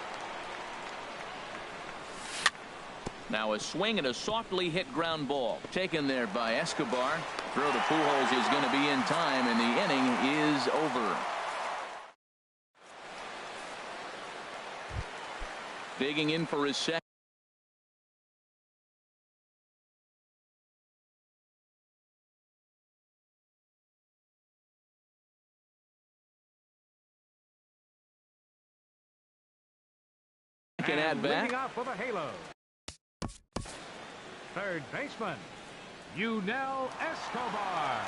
Now a swing and a softly hit ground ball taken there by Escobar. Throw to Pujols is going to be in time, and the inning is over. Digging in for his second. At bat. Leading off with a halo. Third baseman, Yunel Escobar.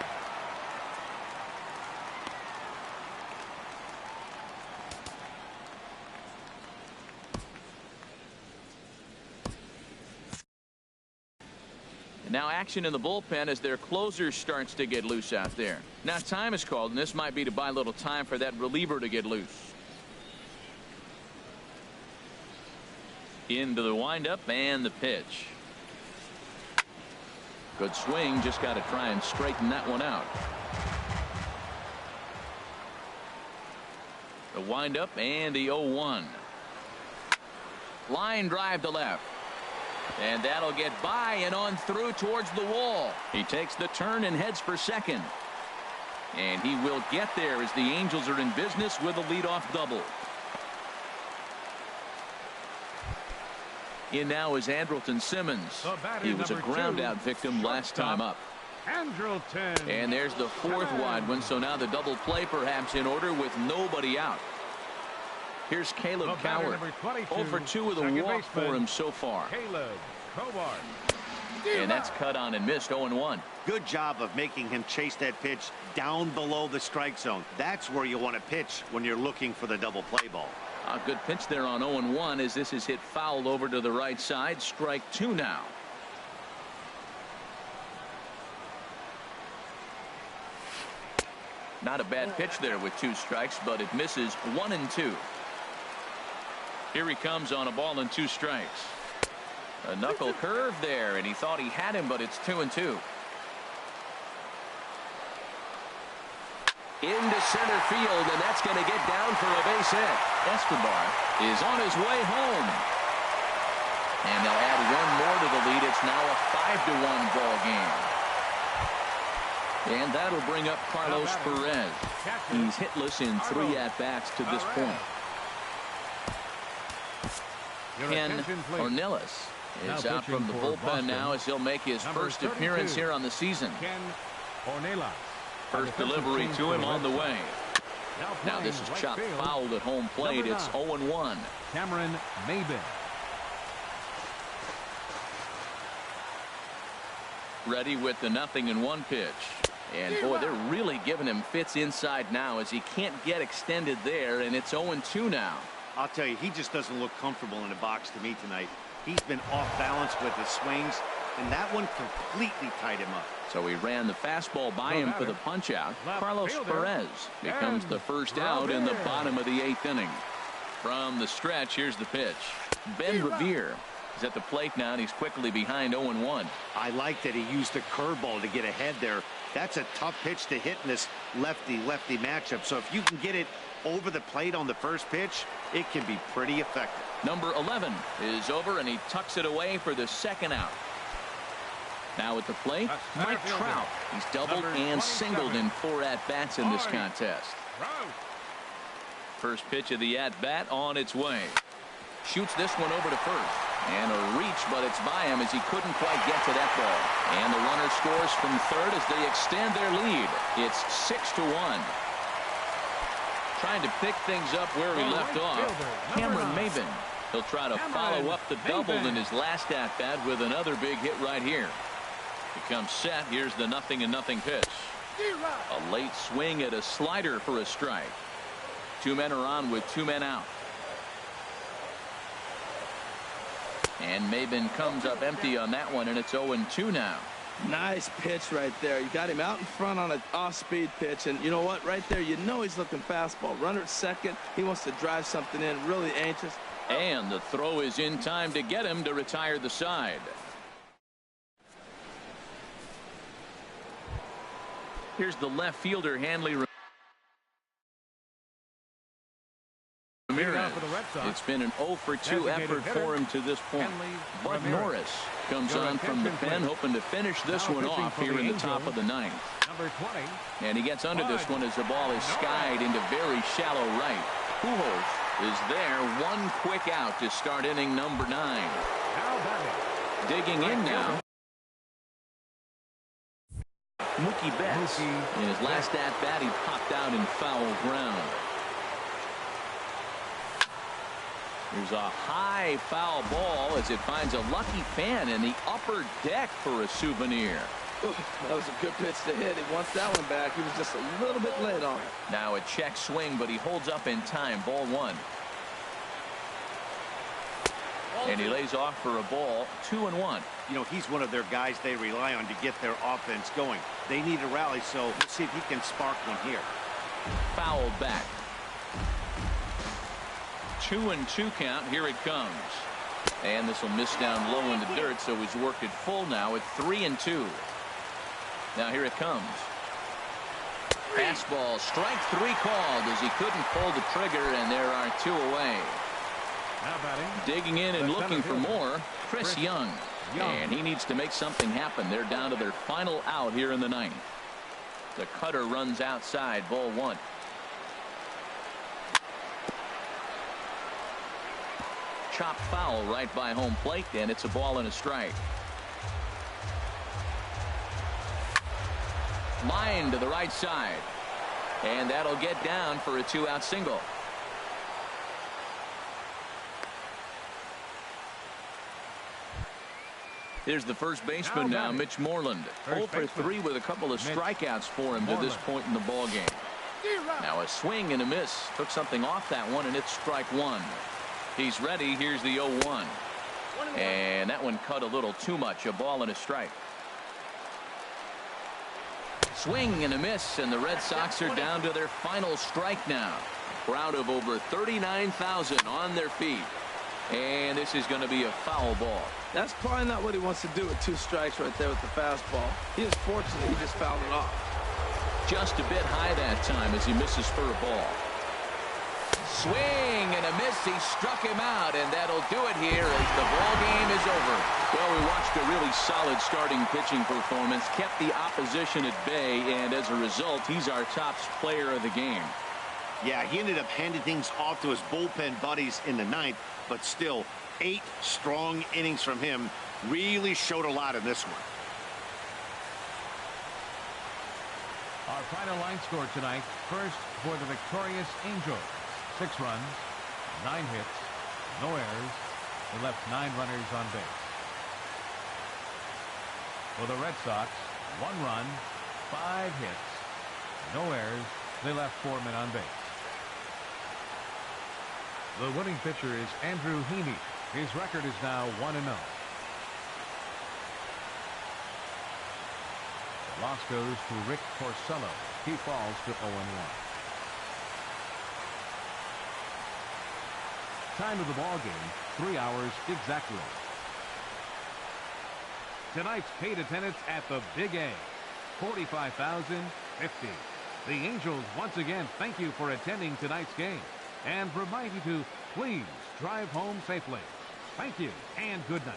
And now action in the bullpen as their closer starts to get loose out there. Now time is called, and this might be to buy a little time for that reliever to get loose. Into the windup and the pitch. Good swing, just got to try and straighten that one out. The windup and the 0-1. Line drive to left. And that'll get by and on through towards the wall. He takes the turn and heads for second. And he will get there as the Angels are in business with a leadoff double. In now is Andrelton Simmons. He was a ground out victim last time up. Andrelton. And there's the 4th wide one, so now the double play perhaps in order with nobody out. Here's Caleb Coward. 0 for 2 with a walk for him so far. And that's cut on and missed. 0-1. Good job of making him chase that pitch down below the strike zone. That's where you want to pitch when you're looking for the double play ball. A good pitch there on 0-1 as this is hit foul over to the right side. Strike 2 now. Not a bad pitch there with 2 strikes, but it misses 1 and 2. Here he comes on a ball and 2 strikes. A knuckle curve there, and he thought he had him, but it's 2 and 2. Into center field, and that's going to get down for a base hit. Escobar is on his way home. And they'll add 1 more to the lead. It's now a 5-1 ball game. And that'll bring up Carlos Perez. He's hitless in 3 at-bats to this point. Ken Ornelas is out from the bullpen now as he'll make his first appearance here on the season. Ken Ornelas. First delivery to him on the way. Now this is chopped fouled at home plate. It's 0-1. Cameron Maybin. Ready with the 0-1 pitch. And boy, they're really giving him fits inside now as he can't get extended there, and it's 0-2 now. I'll tell you, he just doesn't look comfortable in the box to me tonight. He's been off balance with his swings, and that one completely tied him up. So he ran the fastball by him for the punch out. Carlos Perez becomes the first out in the bottom of the 8th inning. From the stretch, here's the pitch. Ben Revere is at the plate now, and he's quickly behind 0-1. I like that he used the curveball to get ahead there. That's a tough pitch to hit in this lefty-lefty matchup. So if you can get it over the plate on the first pitch, it can be pretty effective. Number 11 is over, and he tucks it away for the second out. Now at the plate, Mike Trout. He's doubled and singled in 4 at-bats in this contest. First pitch of the at-bat on its way. Shoots this one over to first. And a reach, but it's by him as he couldn't quite get to that ball. And the runner scores from third as they extend their lead. It's 6-1. Trying to pick things up where he left off. Cameron Maben. He'll try to follow up the double in his last at-bat with another big hit right here. Becomes set. Here's the 0-0 pitch. A late swing at a slider for a strike. 2 men are on with 2 men out. And Maben comes up empty on that one, and it's 0-2 now. Nice pitch right there. You got him out in front on an off-speed pitch, and you know what? Right there, you know he's looking fastball. Runner at second. He wants to drive something in. Really anxious. And the throw is in time to get him to retire the side. Here's the left fielder, Hanley Ramirez. It's been an 0-for-2 effort for him to this point. Bud Norris comes on from the pen, hoping to finish this one off here in the top of the ninth. And he gets under this one as the ball is skied into very shallow right. Pujols is there, one quick out to start inning number 9. Digging in now, Mookie Betts. In his last at-bat, he popped out in foul ground. There's a high foul ball as it finds a lucky fan in the upper deck for a souvenir. That was a good pitch to hit. He wants that one back. He was just a little bit late on it. Now a check swing, but he holds up in time. Ball 1. And he lays off for a ball. 2-1. You know, he's one of their guys they rely on to get their offense going. They need a rally, so let's see if he can spark one here. Fouled back. 2-2 count. Here it comes. And this will miss down low in the dirt, so he's worked it full now at 3-2. Now here it comes. Fastball, strike 3 called as he couldn't pull the trigger, and there are 2 away. Digging in and looking for more, Chris Young. And he needs to make something happen. They're down to their final out here in the 9th. The cutter runs outside. Ball 1. Chop foul right by home plate, and it's a ball and a strike. Line to the right side, and that'll get down for a 2-out single. Here's the first baseman now, Mitch Moreland. 0-for-3 with a couple of strikeouts for him to this point in the ball game. Now a swing and a miss. Took something off that one, and it's strike 1. He's ready. Here's the 0-1. And that one cut a little too much. A ball and a strike. Swing and a miss, and the Red Sox are down to their final strike now. Crowd of over 39,000 on their feet. And this is going to be a foul ball. That's probably not what he wants to do with 2 strikes right there with the fastball. He is fortunate he just fouled it off. Just a bit high that time as he misses for a ball. Swing and a miss. He struck him out, and that'll do it here as the ball game is over. Well, we watched a really solid starting pitching performance, kept the opposition at bay, and as a result, he's our top player of the game. Yeah, he ended up handing things off to his bullpen buddies in the 9th, but still 8 strong innings from him. Really showed a lot in this one. Our final line score tonight. First for the victorious Angels. 6 runs, 9 hits, no errors. They left 9 runners on base. For the Red Sox, 1 run, 5 hits, no errors. They left 4 men on base. The winning pitcher is Andrew Heaney. His record is now 1-0. The loss goes to Rick Porcello. He falls to 0-1. Time of the ball game, 3 hours exactly. Tonight's paid attendance at the Big A, 45,050. The Angels once again thank you for attending tonight's game and remind you to please drive home safely. Thank you and good night.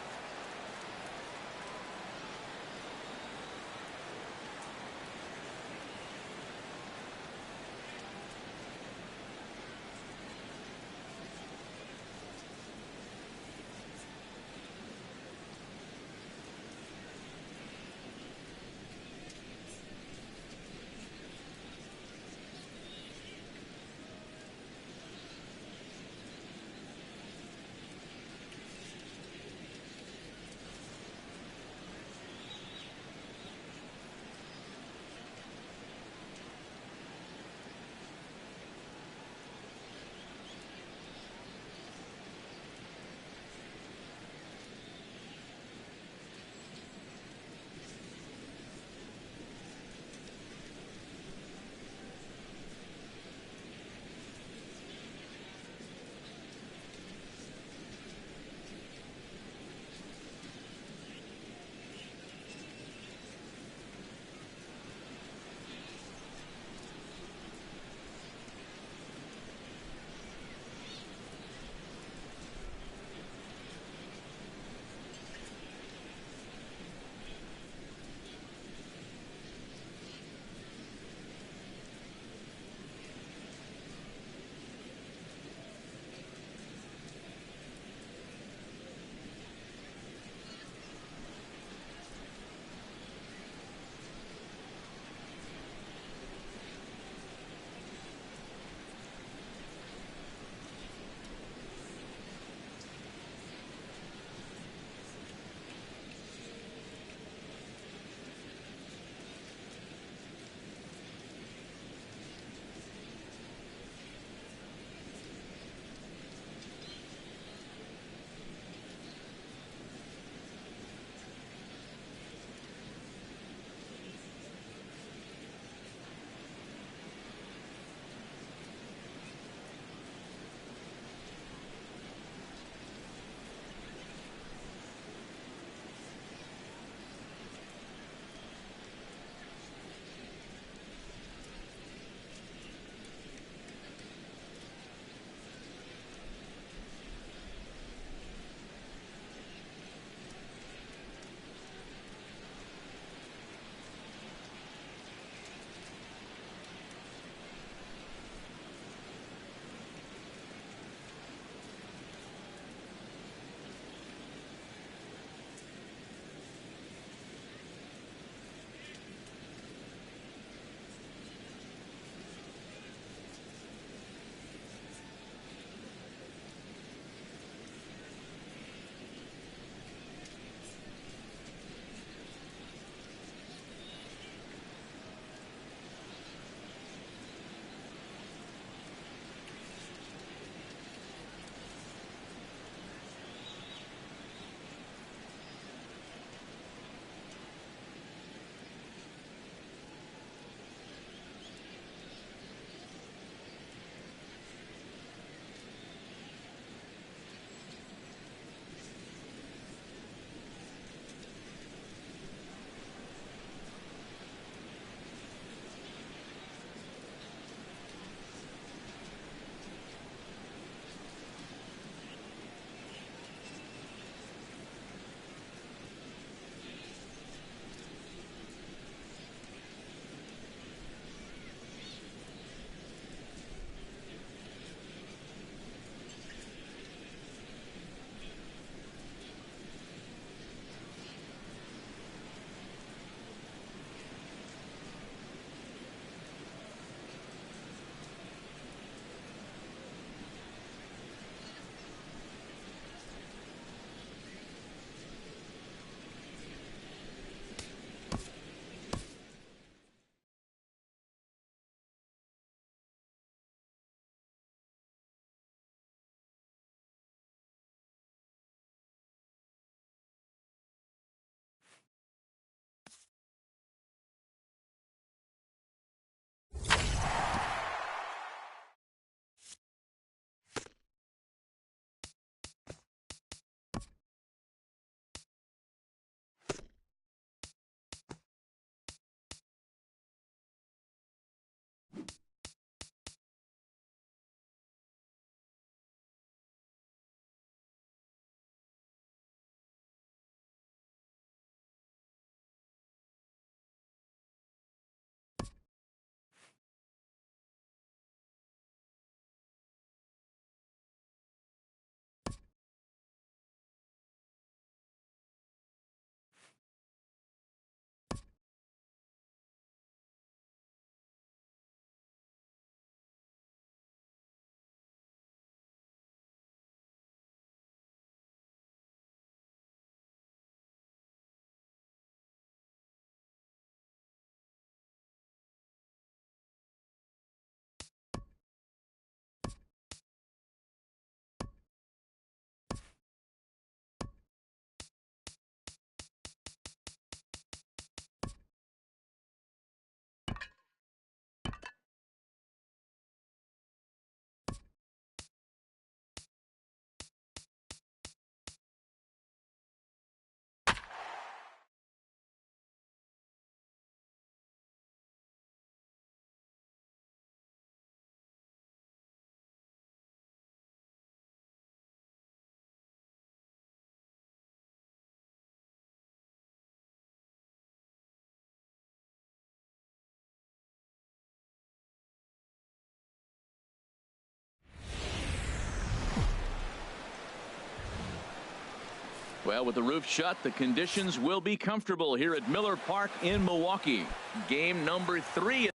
Well, with the roof shut, the conditions will be comfortable here at Miller Park in Milwaukee. Game number 3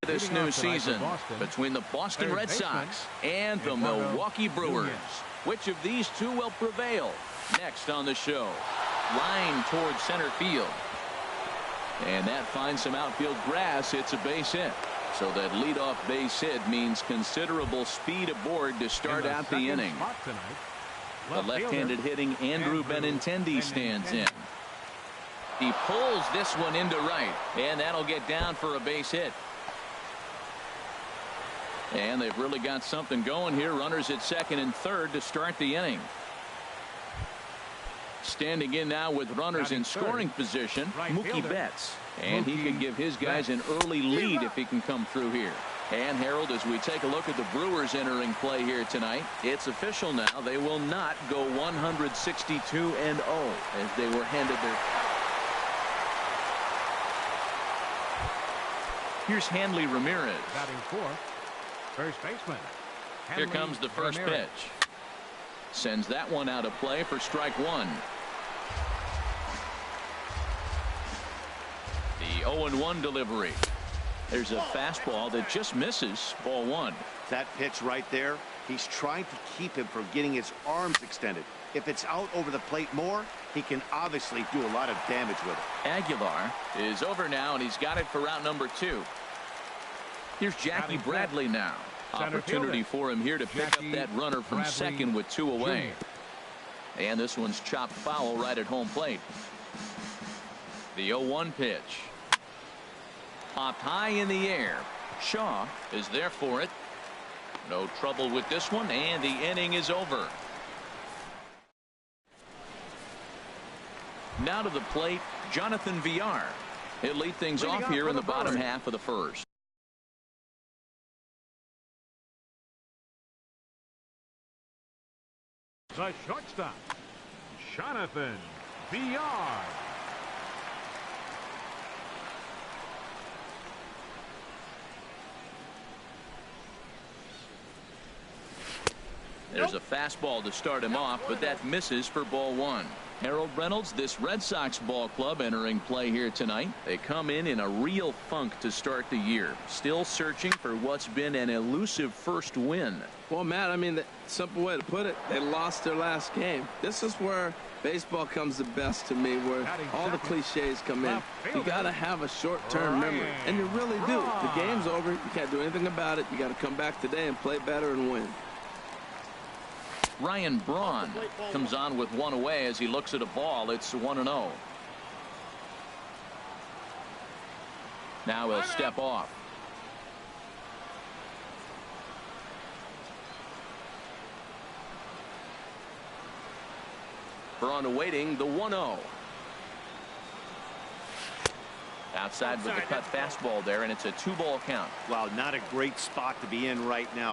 this new season between the Boston Red Sox and the Milwaukee Brewers. Which of these two will prevail? Next on the show. Line towards center field. And that finds some outfield grass. It's a base hit. So that leadoff base hit means considerable speed aboard to start out the inning. The left-handed hitting Andrew Benintendi stands in. He pulls this one into right, and that'll get down for a base hit. And they've really got something going here. Runners at second and third to start the inning. Standing in now with runners in scoring position, Mookie Betts. And he could give his guys an early lead if he can come through here. And Harold, as we take a look at the Brewers entering play here tonight, it's official now. They will not go 162-0 as they were handed their. Here's Hanley Ramirez. Batting fourth, first baseman. Here comes the first pitch. Sends that one out of play for strike one. The 0-1 delivery. There's a fastball that just misses. Ball one. That pitch right there, he's trying to keep him from getting his arms extended. If it's out over the plate more, he can obviously do a lot of damage with it. Aguilar is over now, and he's got it for out number 2. Here's Jackie Bradley now. Opportunity for him here to pick up that runner from second with 2 away. And this one's chopped foul right at home plate. The 0-1 pitch. Popped high in the air. Shaw is there for it. No trouble with this one, and the inning is over. Now to the plate, Jonathan Villar. He'll lead things off here in the bottom half of the first. The shortstop, Jonathan Villar. There's a fastball to start him off, but that misses for ball one. Harold Reynolds, this Red Sox ball club entering play here tonight. They come in a real funk to start the year. Still searching for what's been an elusive first win. Well, Matt, I mean, the simple way to put it, they lost their last game. This is where baseball comes the best to me, where all the cliches come in. You got to have a short-term memory, and you really do. The game's over. You can't do anything about it. You got to come back today and play better and win. Ryan Braun comes on with 1 away as he looks at a ball. It's 1-0. Now he'll step off. Braun awaiting the 1-0. Outside with the cut fastball there, and it's a 2-ball count. Wow, not a great spot to be in right now.